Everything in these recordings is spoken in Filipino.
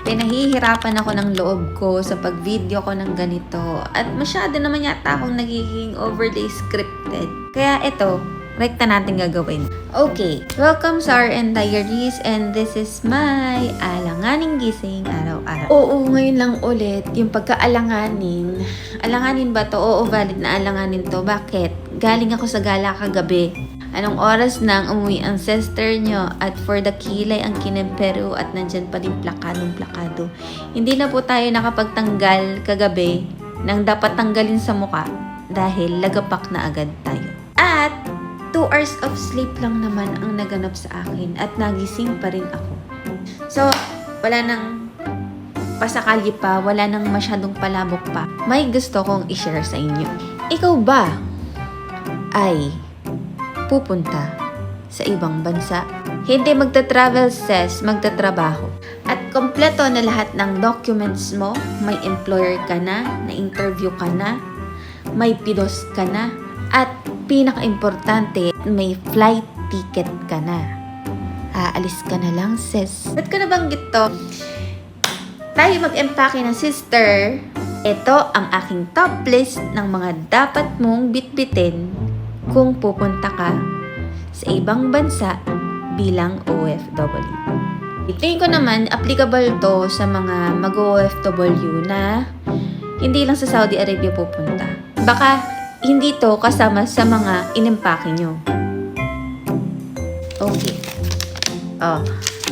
Pinahihirapan ako ng loob ko sa pag-video ko ng ganito. At masyado naman yata akong nagiging overly scripted. Kaya ito, rekta natin gagawin. Okay, welcome sa RN Diaries and this is my alanganing gising araw-araw. Oo, ngayon lang ulit yung pagkaalanganin. Alanganin ba to? Oo, valid na alanganin to. Bakit? Galing ako sa gala kagabi. Anong oras nang umuwi ang sister nyo at for the kilay ang kinempero at nandyan pa din plakadong-plakado. Hindi na po tayo nakapagtanggal kagabi nang dapat tanggalin sa muka dahil lagapak na agad tayo. At 2 hours of sleep lang naman ang naganap sa akin at nagising pa rin ako. So, wala nang pasakali pa, wala nang masyadong palabok pa. May gusto kong i-share sa inyo. Ikaw ba ay pupunta sa ibang bansa? Hindi magta-travel sis, magtatrabaho. At kompleto na lahat ng documents mo, may employer ka na interview ka na, may pidos ka na, at pinaka-importante, may flight ticket ka na. Aalis ka na lang sis. Ba't ka nabanggit to? Tayo mag-empake ng sister. Ito ang aking top list ng mga dapat mong bitbitin kung pupunta ka sa ibang bansa bilang OFW. Tingin ko naman, applicable to sa mga mag-OFW na hindi lang sa Saudi Arabia pupunta. Baka hindi to kasama sa mga inimpake nyo. Okay.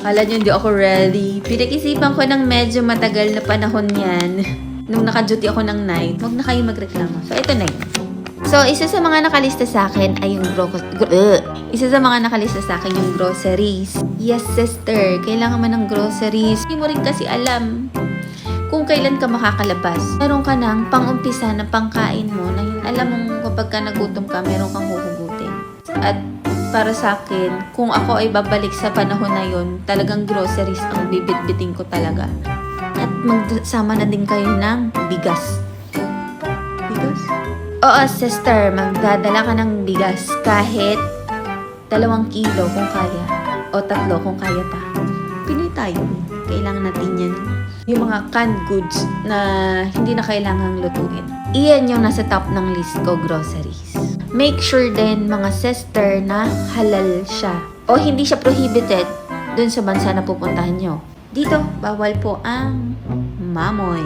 Kala nyo hindi ako ready. Pinag-isipan ko ng medyo matagal na panahon yan. Nung naka-duty ako ng night, huwag na kayo magreklamo. So, ito na yun. So, isa sa mga nakalista sa akin ay yung groceries. Yes, sister. Kailangan man ng groceries. Hindi mo rin kasi alam kung kailan ka makakalabas. Meron ka ng pang-umpisa na pangkain mo na alam mong kapag ka nagutom ka, meron kang huhugutin. At para sa akin, kung ako ay babalik sa panahon na yon, talagang groceries ang bibit-biting ko talaga. At magsama na din kayo ng bigas. Bigas? Oo, sister, magdadala ka ng bigas kahit 2 kilo kung kaya o 3 kung kaya pa. Pinoy tayo. Kailangan natin yan. Yung mga canned goods na hindi na kailangang lutuin. Iyan yung nasa top ng list ko, groceries. Make sure din, mga sister, na halal siya. O hindi siya prohibited dun sa bansa na pupuntahan nyo. Dito, bawal po ang mamoy.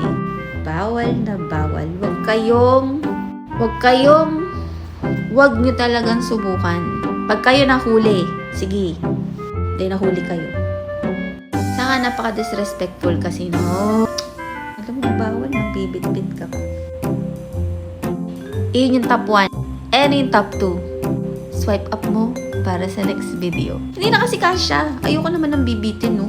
Bawal na bawal. Huwag nyo talagang subukan. Pag kayo nahuli, sige, hindi nahuli kayo. Saka napaka-disrespectful kasi, no? Alam mo, bawal, nagbibit-bit ka pa. Iyon yung top 1. Ano yung top 2? Swipe up mo para sa next video. Hindi na kasi kasya. Ayoko naman ng bibitin, no?